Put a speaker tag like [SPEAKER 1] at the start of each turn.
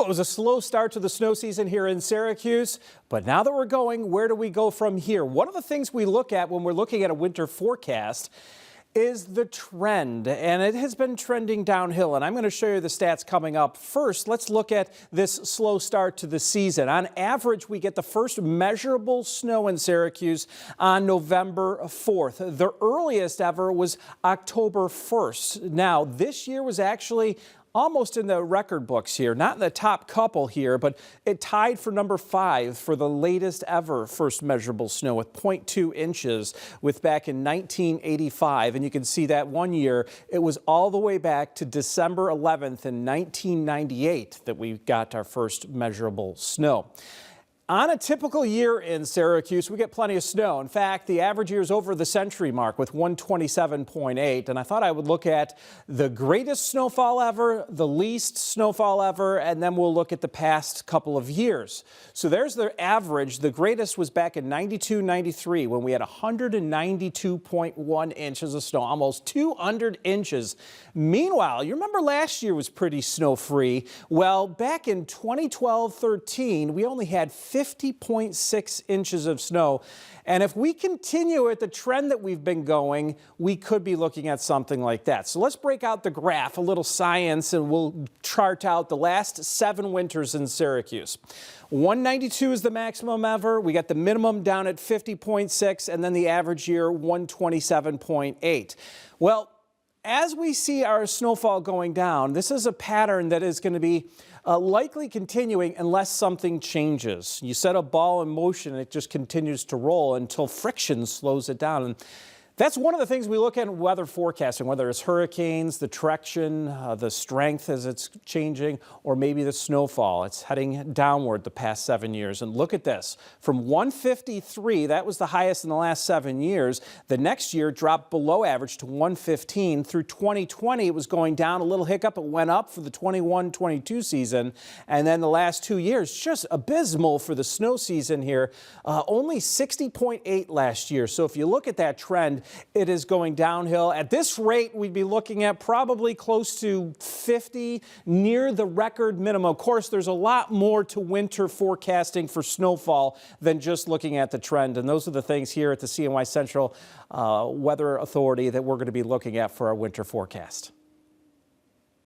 [SPEAKER 1] Well, it was a slow start to the snow season here in Syracuse, but now that we're going, where do we go from here? One of the things we look at when we're looking at a winter forecast is the trend, and it has been trending downhill, and I'm going to show you the stats coming up. First, let's look at this slow start to the season. On average, we get the first measurable snow in Syracuse on November 4th. The earliest ever was October 1st. Now, this year was actually almost in the record books here, not in the top couple here, but it tied for number 5 for the latest ever first measurable snow with 0.2 inches with back in 1985. And you can see that one year, it was all the way back to December 11th in 1998 that we got our first measurable snow. On a typical year in Syracuse, we get plenty of snow. In fact, the average year is over the century mark with 127.8. And I thought I would look at the greatest snowfall ever, the least snowfall ever, and then we'll look at the past couple of years. So there's the average. The greatest was back in 92-93 when we had 192.1 inches of snow, almost 200 inches. Meanwhile, you remember last year was pretty snow-free. Well, back in 2012-13, we only had 50.6 inches of snow. And if we continue at the trend that we've been going, we could be looking at something like that. So let's break out the graph, a little science, and we'll chart out the last 7 winters in Syracuse. 192 is the maximum ever. We got the minimum down at 50.6, and then the average year 127.8. Well, as we see our snowfall going down, this is a pattern that is going to be likely continuing unless something changes. You set a ball in motion and it just continues to roll until friction slows it down. And that's one of the things we look at in weather forecasting, whether it's hurricanes, the traction, the strength as it's changing, or maybe the snowfall. It's heading downward the past 7 years. And look at this. From 153, that was the highest in the last 7 years. The next year dropped below average to 115. Through 2020, it was going down. A little hiccup. It went up for the 21-22 season. And then the last 2 years, just abysmal for the snow season here. Only 60.8 last year. So if you look at that trend, it is going downhill. At this rate, we'd be looking at probably close to 50, near the record minimum. Of course, there's a lot more to winter forecasting for snowfall than just looking at the trend. And those are the things here at the CNY Central Weather Authority that we're going to be looking at for our winter forecast.